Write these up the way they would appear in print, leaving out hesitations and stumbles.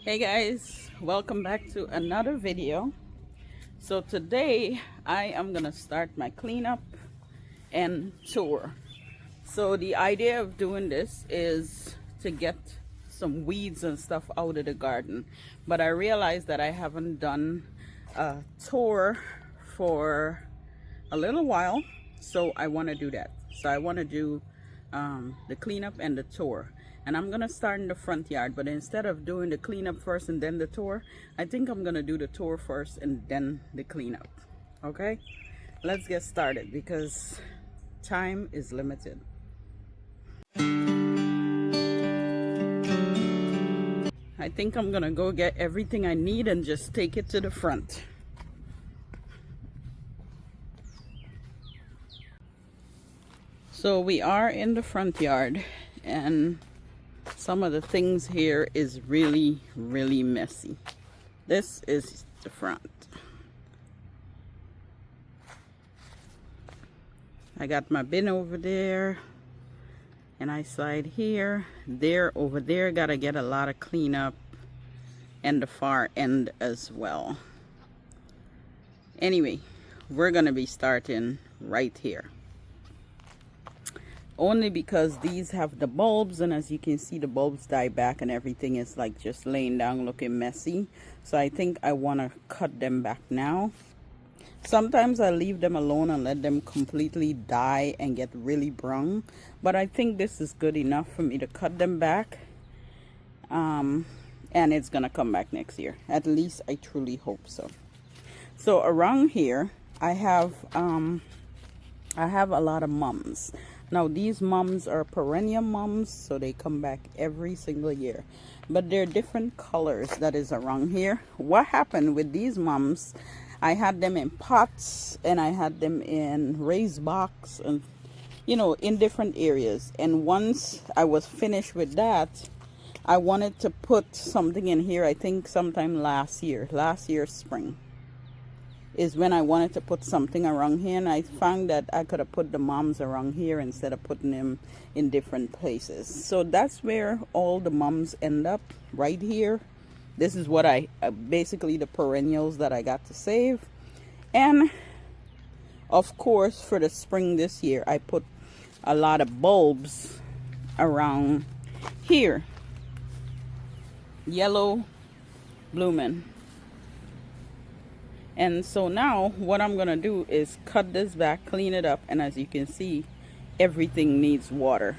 Hey guys, welcome back to another video. So today I am gonna start my cleanup and tour. So the idea of doing this is to get some weeds and stuff out of the garden, but I realized that I haven't done a tour for a little while, so I want to do that. So I want to do the cleanup and the tour, and I'm gonna start in the front yard, but instead of doing the cleanup first and then the tour, I think I'm gonna do the tour first and then the cleanup. Okay, let's get started because time is limited. I think I'm gonna go get everything I need and just take it to the front. So we are in the front yard, and some of the things here is really messy. This is the front. I got my bin over there, and I slide here, there, over there. Gotta get a lot of cleanup, and the far end as well. Anyway, we're gonna be starting right here, only because these have the bulbs, and as you can see, the bulbs die back and everything is like just laying down looking messy. So I think I want to cut them back now. Sometimes I leave them alone and let them completely die and get really brown, but I think this is good enough for me to cut them back, and it's gonna come back next year. At least I truly hope so. So around here I have a lot of mums. Now these mums are perennial mums, so they come back every single year, but they're different colors that is around here. What happened with these mums, I had them in pots and I had them in raised box and in different areas, and once I was finished with that, I wanted to put something in here. I think sometime last year spring is when I wanted to put something around here, and I found that I could have put the mums around here instead of putting them in different places. So that's where all the mums end up, right here. This is what I basically the perennials that I got to save. And of course for the spring this year I put a lot of bulbs around here, yellow blooming. And so now what I'm gonna do is cut this back, clean it up, and as you can see, everything needs water.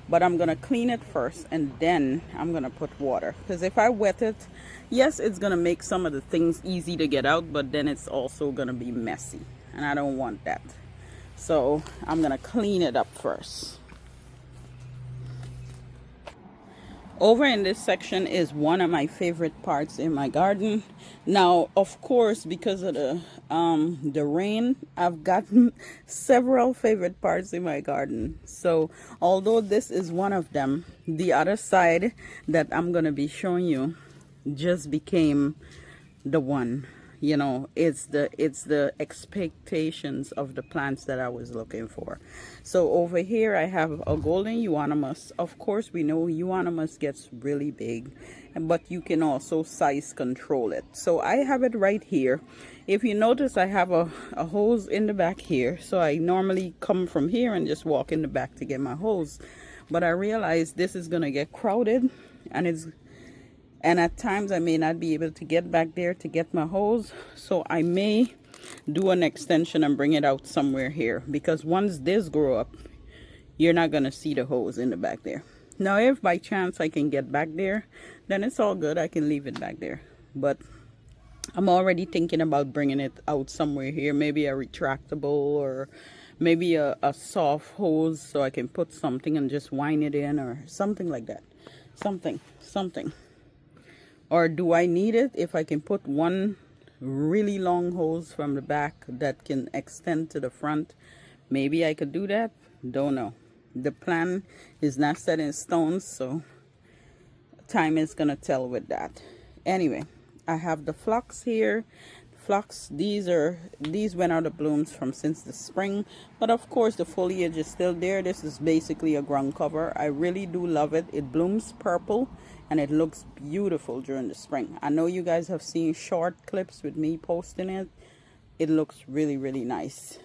But I'm gonna clean it first and then I'm gonna put water, because if I wet it, yes, it's gonna make some of the things easy to get out, but then it's also gonna be messy, and I don't want that. So I'm gonna clean it up first. Over in this section is one of my favorite parts in my garden. Now, of course, because of the rain, I've gotten several favorite parts in my garden. So, although this is one of them, the other side that I'm going to be showing you just became the one. It's the expectations of the plants that I was looking for. So over here I have a golden euonymus. Of course, we know euonymus gets really big, but you can also size control it. So I have it right here. If you notice, I have a hose in the back here, so I normally come from here and just walk in the back to get my hose, but I realized this is gonna get crowded, and at times I may not be able to get back there to get my hose. So I may do an extension and bring it out somewhere here, because once this grow up, you're not going to see the hose in the back there. Now, if by chance I can get back there, then it's all good. I can leave it back there. But I'm already thinking about bringing it out somewhere here. Maybe a retractable, or maybe a soft hose, so I can put something and just wind it in, or something like that. Something. Or do I need it? If I can put one really long hose from the back that can extend to the front, maybe I could do that. Don't know. The plan is not set in stone, so time is gonna tell with that. Anyway, I have the phlox here. Phlox, these went out of blooms since the spring, but of course the foliage is still there. This is basically a ground cover. I really do love it. It blooms purple and it looks beautiful during the spring. I know you guys have seen short clips with me posting it. It looks really, really nice.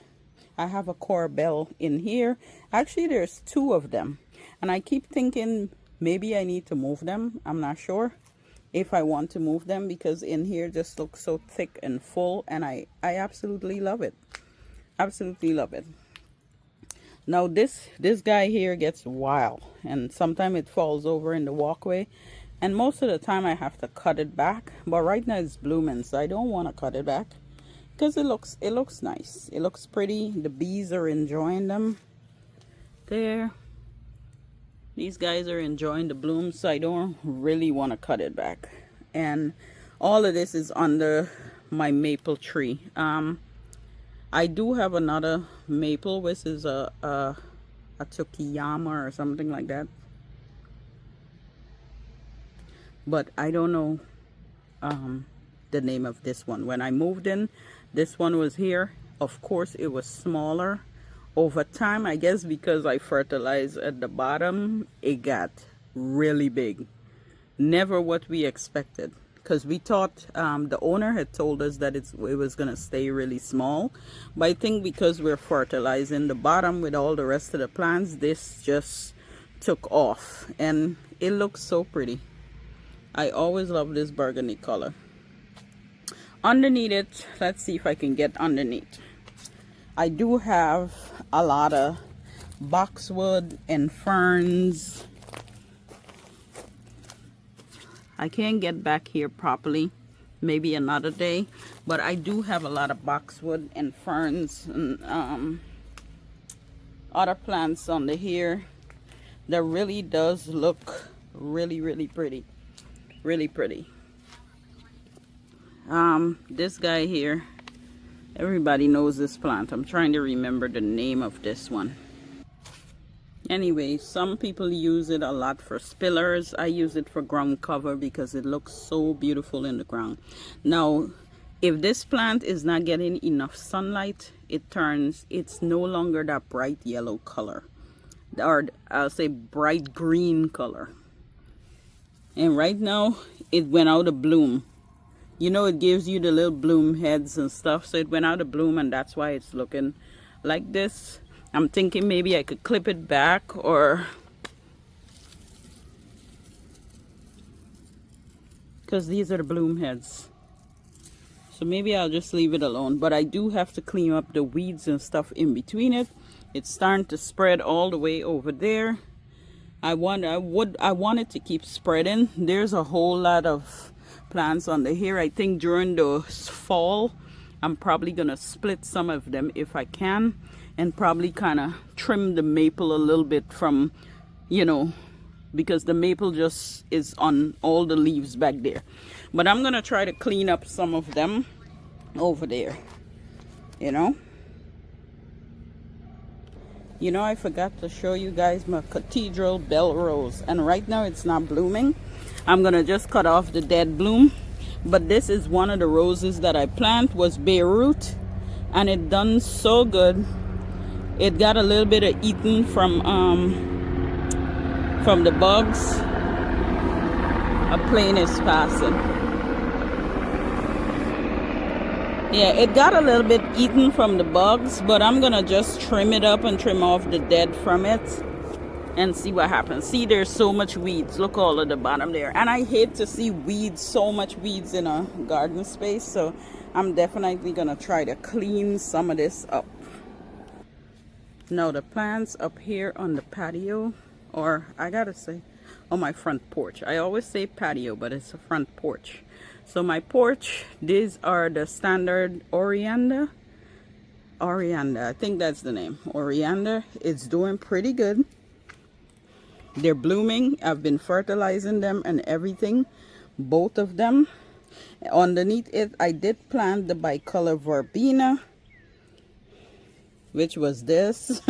I have a corbel in here. Actually, there's two of them, and I keep thinking maybe I need to move them. I'm not sure if I want to move them, because in here just looks so thick and full, and I absolutely love it. Absolutely love it. Now this guy here gets wild, and sometimes it falls over in the walkway, and most of the time I have to cut it back. But right now it's blooming, so I don't want to cut it back because it looks nice. It looks pretty. The bees are enjoying them. There, these guys are enjoying the blooms, so I don't really want to cut it back. And all of this is under my maple tree. I do have another maple, which is a Tsukiyama or something like that, but I don't know the name of this one. When I moved in, this one was here. Of course, it was smaller. Over time, I guess because I fertilized at the bottom, it got really big. Never what we expected, because we thought the owner had told us that it was going to stay really small. But I think because we're fertilizing the bottom with all the rest of the plants, this just took off, and it looks so pretty. I always love this burgundy color. Underneath it, let's see if I can get underneath. I do have a lot of boxwood and ferns. I can't get back here properly, maybe another day, but I do have a lot of boxwood and ferns and other plants under here that really does look really, really pretty. Really pretty. This guy here, everybody knows this plant. I'm trying to remember the name of this one. Anyway, some people use it a lot for spillers. I use it for ground cover because it looks so beautiful in the ground. Now, if this plant is not getting enough sunlight, it's no longer that bright yellow color, or I'll say bright green color. And right now, it went out of bloom. You know, it gives you the little bloom heads and stuff, so it went out of bloom, and that's why it's looking like this. I'm thinking maybe I could clip it back, or because these are the bloom heads, so maybe I'll just leave it alone. But I do have to clean up the weeds and stuff in between it. It's starting to spread all the way over there. I want it to keep spreading. There's a whole lot of plants under here. I think during the fall I'm probably gonna split some of them if I can, and probably kind of trim the maple a little bit from, you know, because the maple just is on all the leaves back there. But I'm gonna try to clean up some of them over there, you know. You know, I forgot to show you guys my cathedral bell rose, and right now it's not blooming. I'm gonna just cut off the dead bloom, but this is one of the roses that I planted, was Beirut, and it done so good. It got a little bit of eaten from the bugs. A plane is passing. Yeah, it got a little bit eaten from the bugs, but I'm gonna just trim it up and trim off the dead from it and see what happens. See, there's so much weeds. Look all at the bottom there. And I hate to see weeds, so much weeds in a garden space, so I'm definitely gonna try to clean some of this up. Now the plants up here on the patio, or I gotta say on my front porch. I always say patio, but it's a front porch. So my porch, these are the standard Oriander, I think that's the name, Oriander. It's doing pretty good. They're blooming. I've been fertilizing them and everything, both of them. Underneath it, I did plant the bicolor verbena, which was this.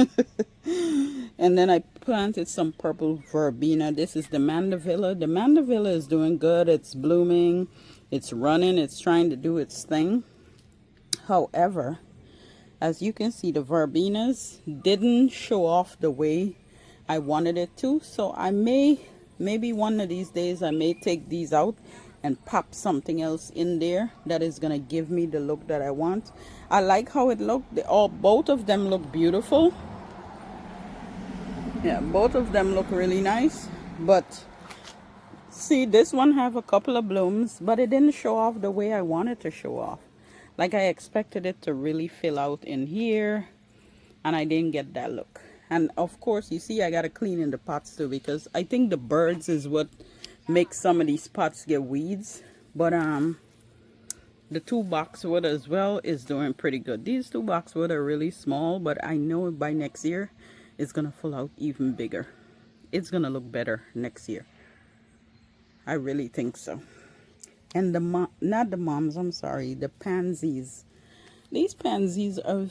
And then I planted some purple verbena. This is the mandevilla. The mandevilla is doing good. It's blooming. It's running. It's trying to do its thing. However, as you can see, the verbenas didn't show off the way I wanted it to. So I may Maybe one of these days I may take these out and pop something else in there that is gonna give me the look that I want. I like how it looked. Both of them look beautiful. Yeah, both of them look really nice. But see, this one have a couple of blooms, but it didn't show off the way I wanted to show off. Like I expected it to really fill out in here, and I didn't get that look. And of course, you see I gotta clean in the pots too, because I think the birds is what makes some of these pots get weeds. But the 2 boxwood as well is doing pretty good. These 2 boxwood are really small, but I know by next year it's gonna fill out even bigger. It's gonna look better next year. I really think so. And not the moms, I'm sorry, the pansies. These pansies are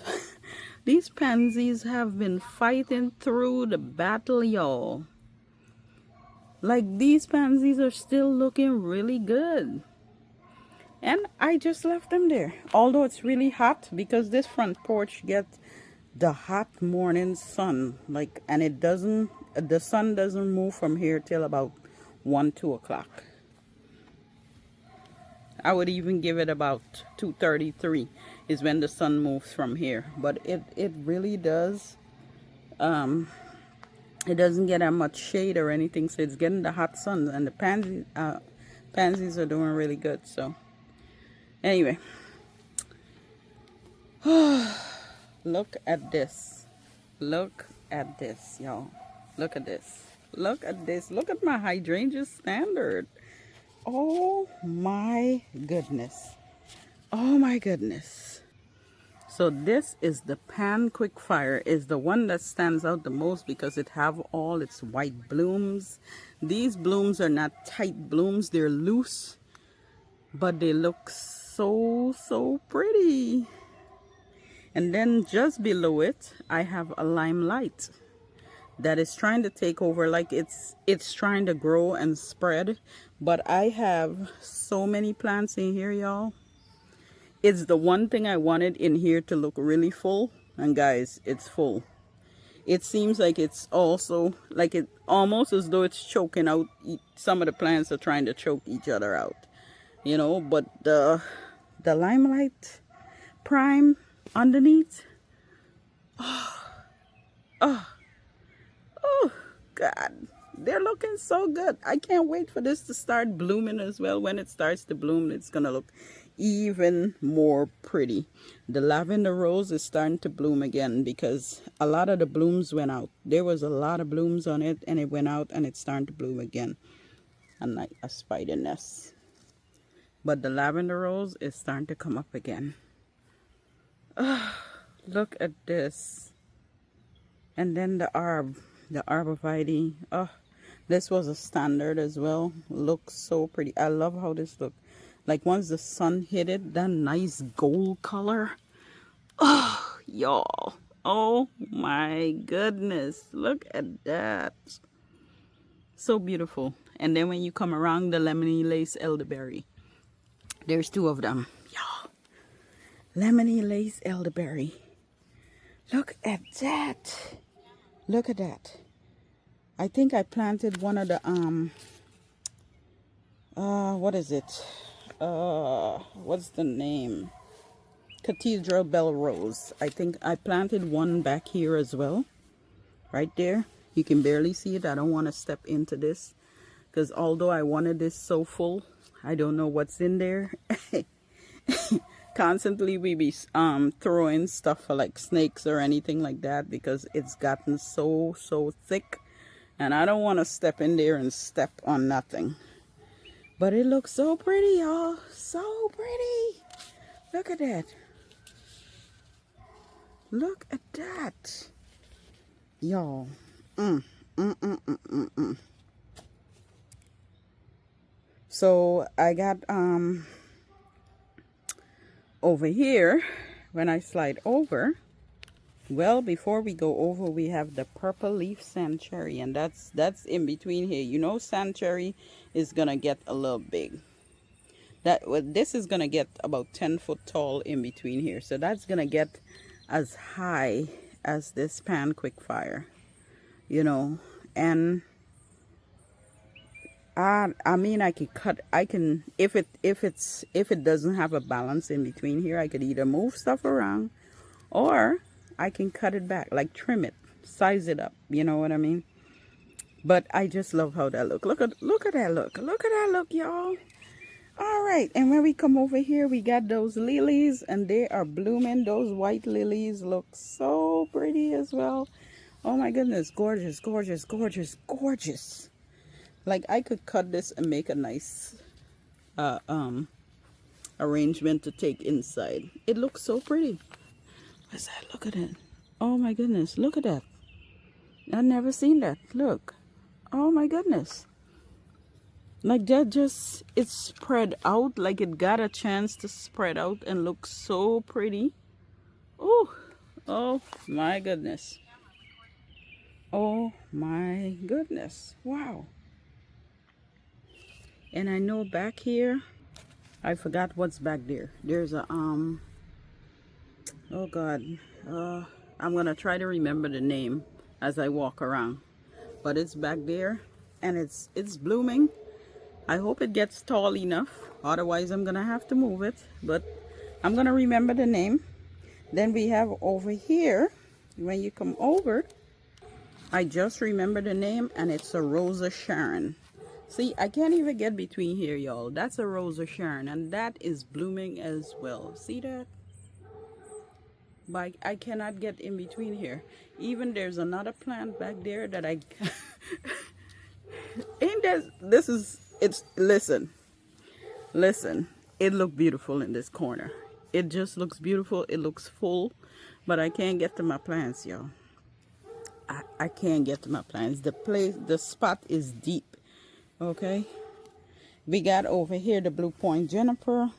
these pansies have been fighting through the battle, y'all. Like, these pansies are still looking really good. And I just left them there. Although it's really hot, because this front porch gets the hot morning sun. Like, and the sun doesn't move from here till about 1-2 o'clock. I would even give it about 2:33 is when the sun moves from here. But it really does. It doesn't get that much shade or anything, so it's getting the hot sun, and the pansies are doing really good. So anyway, look at this. Look at this, y'all. Look at this. Look at this. Look at my hydrangea standard. Oh my goodness. Oh my goodness. So this is the Pan Quickfire, is the one that stands out the most because it have all its white blooms. These blooms are not tight blooms, they're loose, but they look so pretty. And then just below it, I have a limelight that is trying to take over. Like it's trying to grow and spread, but I have so many plants in here, y'all. It's the one thing I wanted in here to look really full, and guys, it's full. It seems like it's also like it almost as though it's choking out. Some of the plants are trying to choke each other out, you know. But the limelight prime underneath, oh God, they're looking so good. I can't wait for this to start blooming as well. When it starts to bloom, it's gonna look even more pretty. The lavender rose is starting to bloom again because a lot of the blooms went out. There was a lot of blooms on it, and it went out, and it's starting to bloom again. And like a spider nest. But the lavender rose is starting to come up again. Look at this. And then the arborvitae. Oh, this was a standard as well. Looks so pretty. I love how this looks. Like once the sun hit it, that nice gold color. Oh, y'all. Oh my goodness. Look at that. So beautiful. And then when you come around the lemony lace elderberry, there's 2 of them. Y'all. Lemony lace elderberry. Look at that. Look at that. I think I planted one of the what is it? What's the name? Cathedral Bell Rose. I think I planted one back here as well. Right there. You can barely see it. I don't want to step into this because although I wanted this so full, I don't know what's in there. Constantly we be throwing stuff for like snakes or anything like that because it's gotten so thick, and I don't want to step in there and step on nothing. But it looks so pretty, y'all. So pretty. Look at that. Look at that. Y'all. So I got over here, when I slide over, well, before we go over, we have the purple leaf sand cherry, and that's in between here. You know, sand cherry is gonna get a little big. This is gonna get about 10 foot tall in between here, so that's gonna get as high as this Pan Quickfire, you know. And I mean, I could cut. I can if it doesn't have a balance in between here, I could either move stuff around, or I can cut it back, like trim it, size it up. You know what I mean? But I just love how that look. Look at that look. Look at that look, y'all. All right, and when we come over here, we got those lilies, and they are blooming. Those white lilies look so pretty as well. Oh my goodness, gorgeous, gorgeous, gorgeous, gorgeous. Like I could cut this and make a nice uh, um, arrangement to take inside. It looks so pretty. What's that? Look at it. Oh my goodness, look at that. I've never seen that. Look. Oh my goodness. Like that just, it's spread out. Like it got a chance to spread out and look so pretty. Oh, oh my goodness. Oh my goodness. Wow. And I know back here, I forgot what's back there. There's a, oh God. I'm gonna try to remember the name as I walk around. But it's back there and it's blooming. I hope it gets tall enough. Otherwise, I'm gonna have to move it. But I'm gonna remember the name. Then we have over here, when you come over, I just remember the name, and it's a Rosa Sharon. See, I can't even get between here, y'all. That's a Rosa Sharon, and that is blooming as well. See that? But I cannot get in between here. Even there's another plant back there that I ain't this is it's listen, it look beautiful in this corner. It just looks beautiful. It looks full, but I can't get to my plants, y'all. I can't get to my plants. The spot is deep. Okay, we got over here the Blue Point Juniper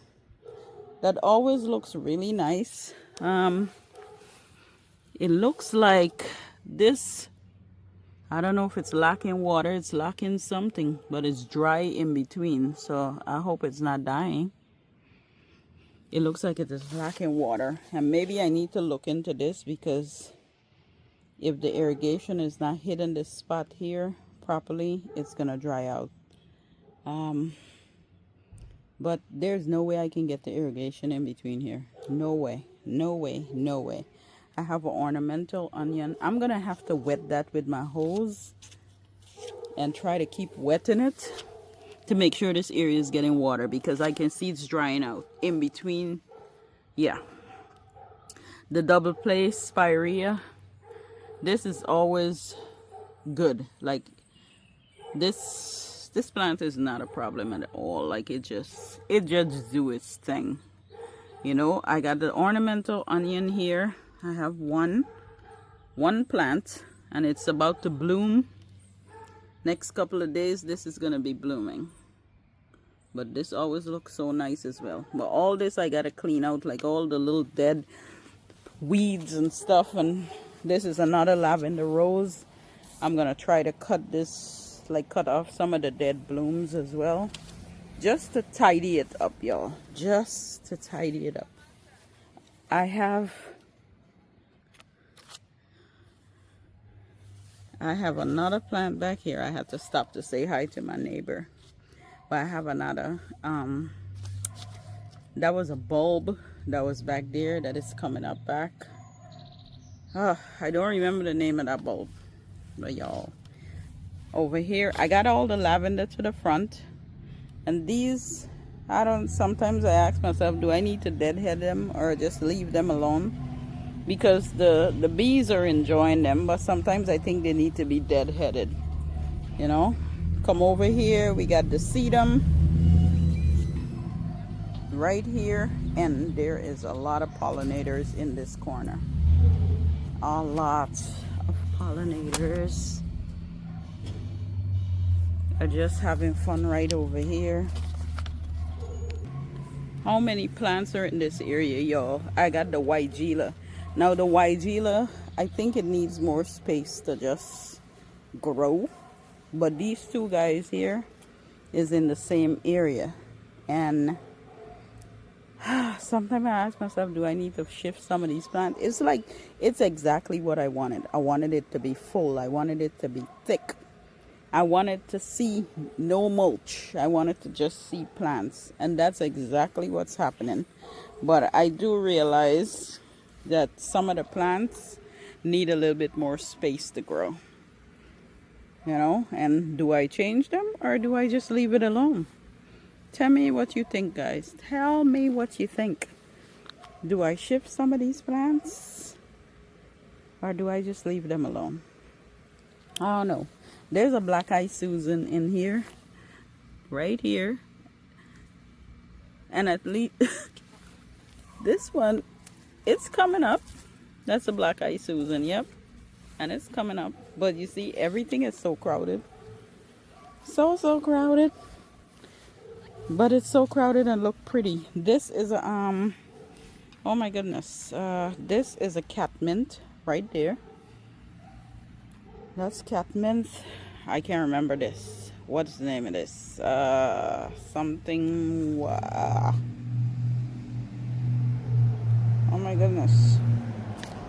that always looks really nice. It looks like this, I don't know if it's lacking water, it's lacking something, but it's dry in between, so I hope it's not dying. It looks like it is lacking water, and maybe I need to look into this, because if the irrigation is not hitting this spot here properly, it's gonna dry out. But there's no way I can get the irrigation in between here. No way, no way, no way. I have an ornamental onion. I'm gonna have to wet that with my hose and try to keep wetting it to make sure this area is getting water, because I can see it's drying out in between. Yeah, the double place spirea, this is always good. Like this plant is not a problem at all. Like it just do its thing, you know. I got the ornamental onion here. I have one plant, and it's about to bloom. Next couple of days this is gonna be blooming, but this always looks so nice as well. But all this I gotta clean out, like all the little dead weeds and stuff. And this is another lavender rose. I'm gonna try to cut this, like cut off some of the dead blooms as well, just to tidy it up, y'all. Just to tidy it up. I have another plant back here. I had to stop to say hi to my neighbor. But I have another, that was a bulb that was back there that is coming up back. I don't remember the name of that bulb. But y'all, over here, I got all the lavender to the front. And these, sometimes I ask myself, do I need to deadhead them or just leave them alone? Because the bees are enjoying them, but sometimes I think they need to be deadheaded, you know. Come over here, we got the sedum right here, and there is a lot of pollinators in this corner. A lot of pollinators are just having fun right over here. How many plants are in this area, y'all? I got the white gila. Now the white gila, I think it needs more space to just grow. But these two guys here is in the same area. And sometimes I ask myself, do I need to shift some of these plants? It's like, it's exactly what I wanted. I wanted it to be full. I wanted it to be thick. I wanted to see no mulch. I wanted to just see plants. And that's exactly what's happening. But I do realize that some of the plants need a little bit more space to grow. You know, and do I change them or do I just leave it alone? Tell me what you think, guys. Tell me what you think. Do I shift some of these plants or do I just leave them alone? I don't know. There's a black-eyed Susan in here, right here. And at least this one, it's coming up. That's a black-eyed Susan, yep. And it's coming up. But you see, everything is so crowded. So crowded. But it's so crowded and look pretty. This is a, oh my goodness. This is a catmint right there. That's catmint. I can't remember this. What's the name of this? Something. Oh my goodness.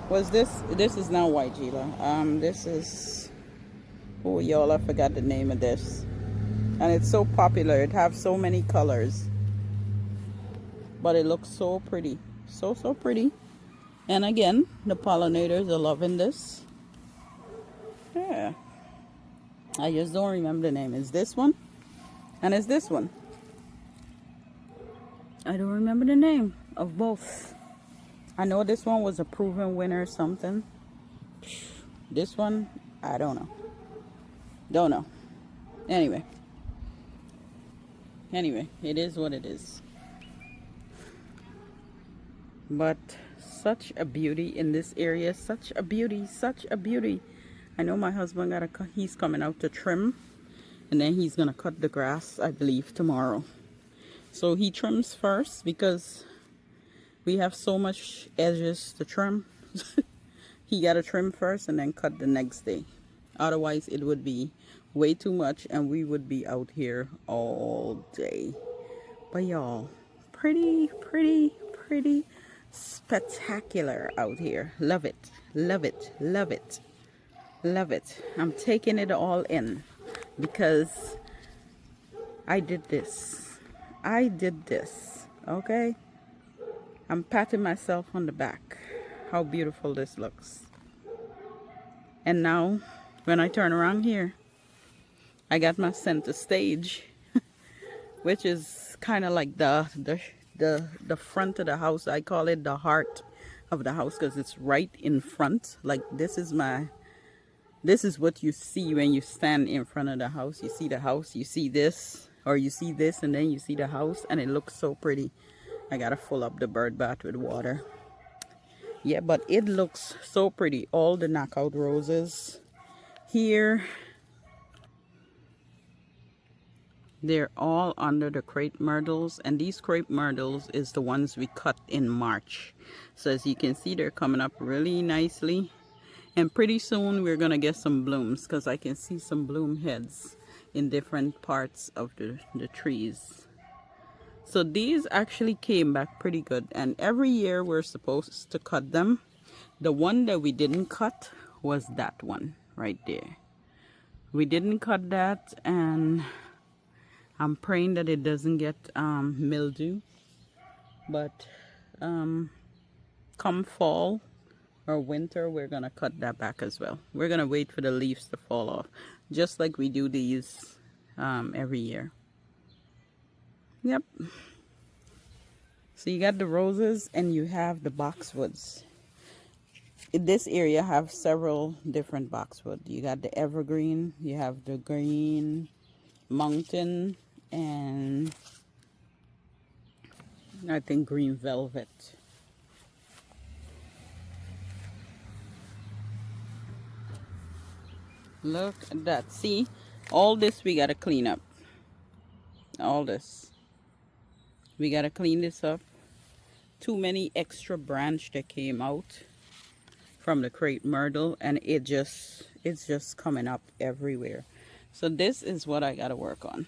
Was this? This is not white Gila. This is. Oh, y'all, I forgot the name of this. And it's so popular. It has so many colors. But it looks so pretty. So pretty. And again, the pollinators are loving this. Yeah. I just don't remember the name. It's this one. And it's this one. I don't remember the name of both. I know this one was a proven winner or something. This one, I don't know. Don't know. Anyway, it is what it is. But such a beauty in this area. Such a beauty. Such a beauty. I know my husband he's coming out to trim. And then he's going to cut the grass, I believe, tomorrow. So he trims first because we have so much edges to trim. He got to trim first and then cut the next day. Otherwise, it would be way too much and we would be out here all day. But y'all, pretty spectacular out here. Love it. Love it. Love it. Love it. I'm taking it all in because I did this. Okay? I'm patting myself on the back. How beautiful this looks. And now, when I turn around here, I got my center stage, which is kind of like the front of the house. I call it the heart of the house because it's right in front. Like this is what you see when you stand in front of the house. You see the house, you see this, or you see this, and then you see the house, and it looks so pretty. I gotta fill up the bird bath with water. Yeah, but it looks so pretty. All the knockout roses here, they're all under the crepe myrtles, and these crepe myrtles is the ones we cut in March. So as you can see, they're coming up really nicely, and pretty soon we're gonna get some blooms because I can see some bloom heads in different parts of the trees. So these actually came back pretty good, and every year we're supposed to cut them. The one that we didn't cut was that one right there. We didn't cut that, and I'm praying that it doesn't get mildew. But come fall or winter, we're gonna cut that back as well. We're gonna wait for the leaves to fall off, just like we do these every year. Yep. So you got the roses and you have the boxwoods. In this area have several different boxwood. You got the evergreen, you have the green mountain, and I think green velvet. Look at that. See, all this we gotta clean up. All this. We gotta clean this up. Too many extra branch that came out from the crepe myrtle, and it's just coming up everywhere. So this is what I gotta work on.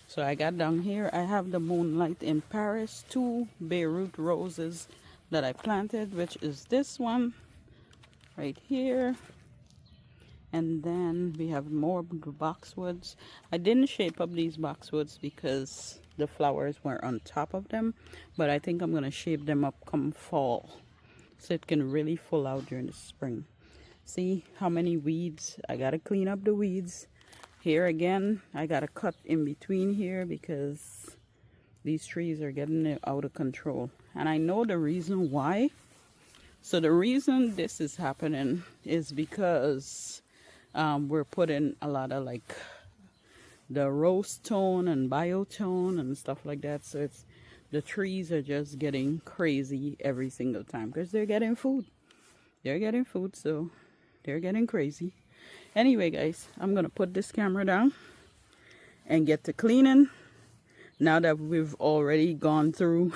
So I got down here, I have the Moonlight in Paris, 2 Beirut roses that I planted, which is this one right here. And then we have more boxwoods. I didn't shape up these boxwoods because the flowers were on top of them, but I think I'm going to shape them up come fall so it can really full out during the spring. See how many weeds? I got to clean up the weeds. Here again, I got to cut in between here because these trees are getting out of control. And I know the reason why. So the reason this is happening is because we're putting a lot of like the rose tone and biotone and stuff like that. So it's the trees are just getting crazy every single time because they're getting food. They're getting food, so they're getting crazy. Anyway, guys, I'm gonna put this camera down and get to cleaning. Now that we've already gone through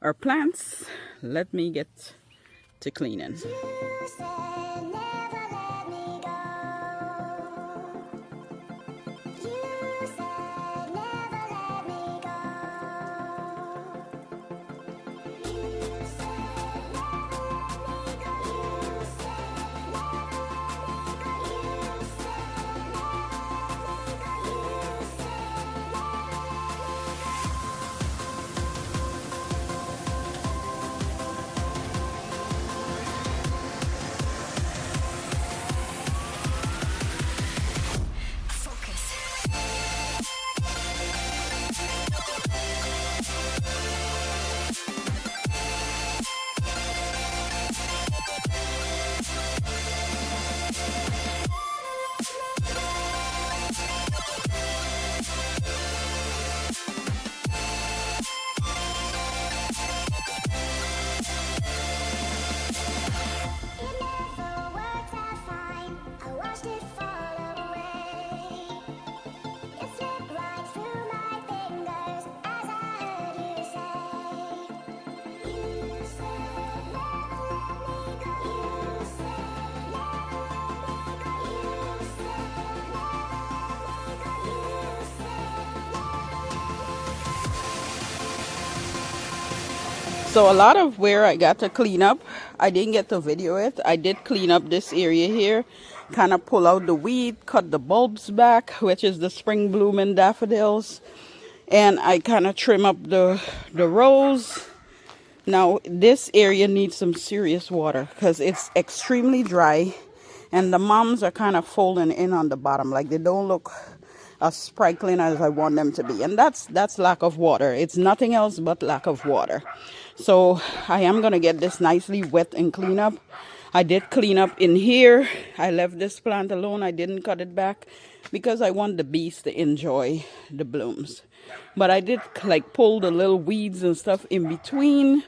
our plants, let me get to cleaning. So a lot of where I got to clean up, I didn't get to video it. I did clean up this area here, kind of pull out the weed, cut the bulbs back, which is the spring blooming daffodils. And I kind of trim up the rose. Now this area needs some serious water because it's extremely dry. And the moms are kind of folding in on the bottom, like they don't look as sparkling as I want them to be. And that's lack of water. It's nothing else but lack of water. So I am going to get this nicely wet and clean up. I did clean up in here. I left this plant alone. I didn't cut it back because I want the bees to enjoy the blooms. But I did like pull the little weeds and stuff in between.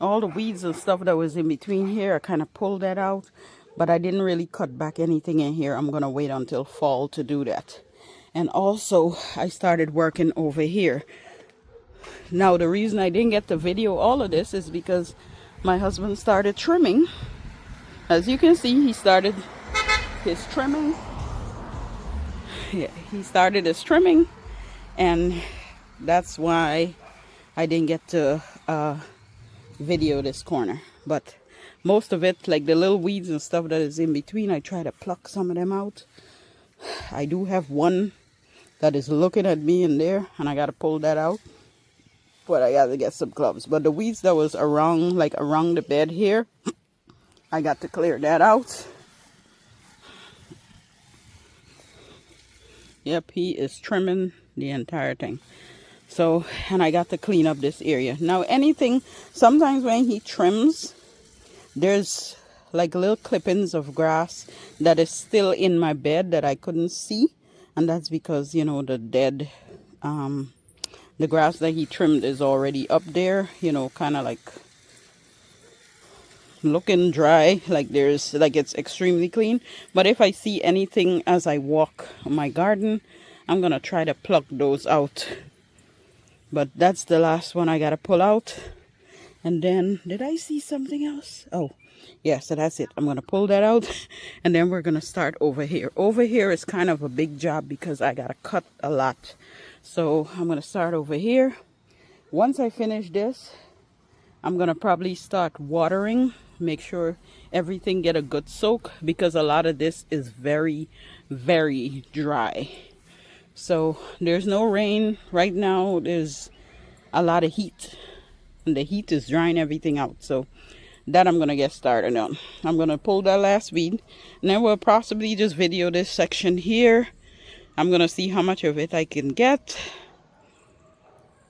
All the weeds and stuff that was in between here, I kind of pulled that out. But I didn't really cut back anything in here. I'm going to wait until fall to do that. And also, I started working over here. Now, the reason I didn't get to video all of this is because my husband started trimming. As you can see, he started his trimming. Yeah, he started his trimming. And that's why I didn't get to video this corner. But most of it, like the little weeds and stuff that is in between, I try to pluck some of them out. I do have one that is looking at me in there, and I got to pull that out. But I got to get some gloves. But the weeds that was around, like around the bed here, I got to clear that out. Yep, he is trimming the entire thing. So, and I got to clean up this area. Now, anything, sometimes when he trims, there's like little clippings of grass that is still in my bed that I couldn't see. And that's because, you know, the dead, the grass that he trimmed is already up there, you know, kind of like looking dry, like there's, like it's extremely clean. But if I see anything as I walk my garden, I'm going to try to pluck those out. But that's the last one I got to pull out. And then, did I see something else? Oh, yeah, so that's it. I'm going to pull that out. And then we're going to start over here. Over here is kind of a big job because I got to cut a lot. So I'm gonna start over here. Once I finish this, I'm gonna probably start watering, make sure everything get a good soak, because a lot of this is very, very dry. So there's no rain right now. There's a lot of heat, and the heat is drying everything out. So that I'm gonna get started on. I'm gonna pull that last weed, and then we'll possibly just video this section here. I'm gonna see how much of it I can get.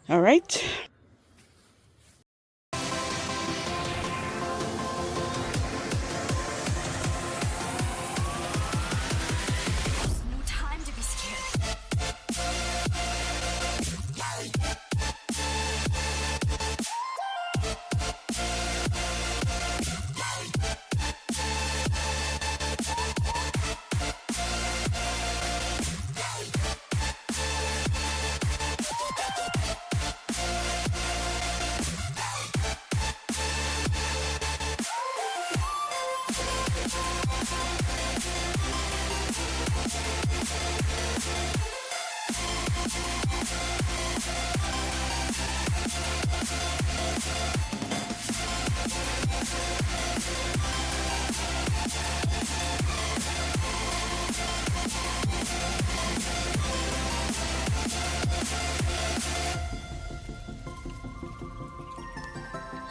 All right. No time to be scared.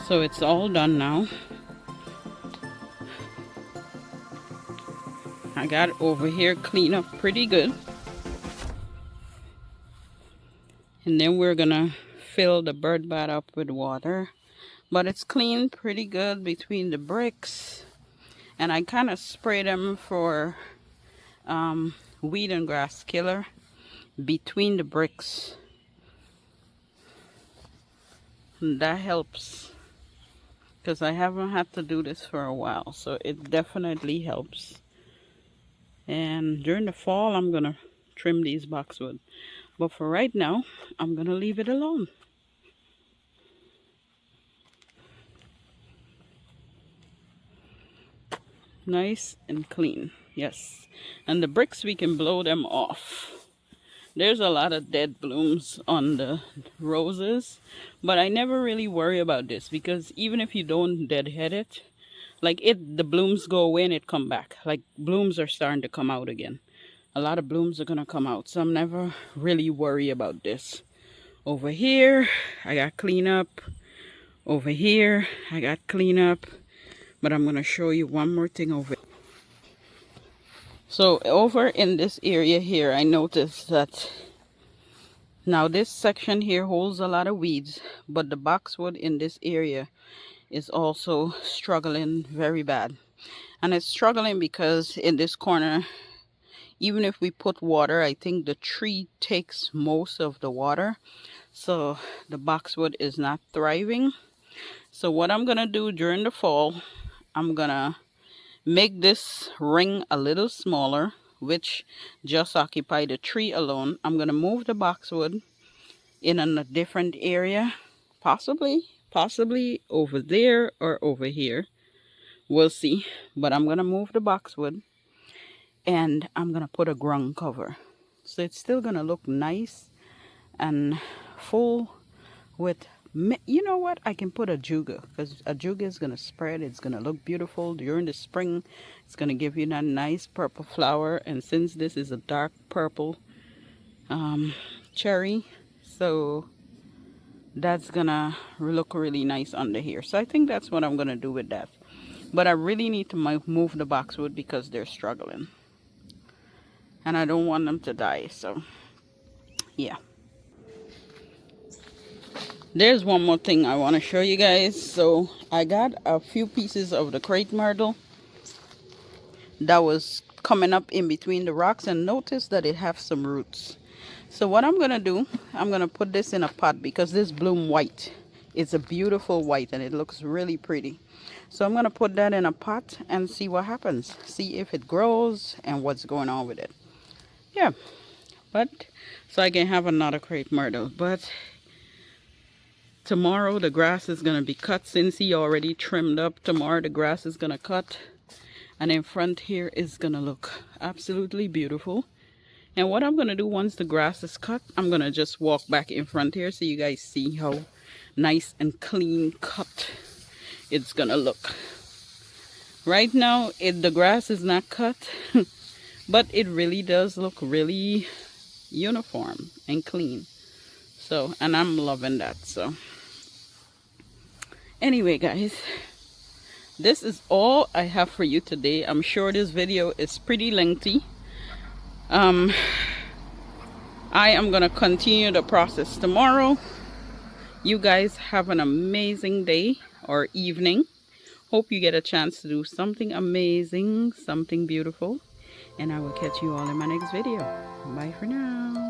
So it's all done now. I got over here cleaned up pretty good. And then we're gonna fill the bird bath up with water. But it's cleaned pretty good between the bricks. And I kind of spray them for weed and grass killer between the bricks. And that helps, because I haven't had to do this for a while, so it definitely helps. And during the fall, I'm gonna trim these boxwood, but for right now, I'm gonna leave it alone. Nice and clean, yes. And the bricks, we can blow them off. There's a lot of dead blooms on the roses, but I never really worry about this, because even if you don't deadhead it, like the blooms go away and it come back. Like blooms are starting to come out again. A lot of blooms are gonna come out, so I'm never really worry about this. Over here, I got clean up. Over here, I got clean up. But I'm gonna show you one more thing over. So over in this area here, I noticed that now this section here holds a lot of weeds, but the boxwood in this area is also struggling very bad. And it's struggling because in this corner, even if we put water, I think the tree takes most of the water. So the boxwood is not thriving. So what I'm gonna do during the fall, I'm gonna make this ring a little smaller, which just occupy the tree alone. I'm gonna move the boxwood in a different area, possibly over there or over here. We'll see. But I'm gonna move the boxwood, and I'm gonna put a ground cover, so it's still gonna look nice and full with, you know what, I can put a juga, because a juga is gonna spread. It's gonna look beautiful during the spring. It's gonna give you that nice purple flower, and since this is a dark purple cherry, so that's gonna look really nice under here. So I think that's what I'm gonna do with that. But I really need to move the boxwood because they're struggling, and I don't want them to die. So yeah. There's one more thing I want to show you guys. So I got a few pieces of the crepe myrtle that was coming up in between the rocks, and notice that it has some roots. So what I'm gonna do, I'm gonna put this in a pot, because this bloom white. It's a beautiful white and it looks really pretty. So I'm gonna put that in a pot and see what happens. See if it grows and what's going on with it. Yeah, but so I can have another crepe myrtle. But tomorrow the grass is gonna be cut, since he already trimmed up. Tomorrow the grass is gonna cut, and in front here is gonna look absolutely beautiful. And what I'm going to do once the grass is cut, I'm going to just walk back in front here so you guys see how nice and clean cut it's going to look. Right now, the grass is not cut, but it really does look really uniform and clean. So, and I'm loving that. So, anyway, guys, this is all I have for you today. I'm sure this video is pretty lengthy. I am going to continue the process tomorrow. You guys have an amazing day or evening. Hope you get a chance to do something amazing, something beautiful. And I will catch you all in my next video. Bye for now.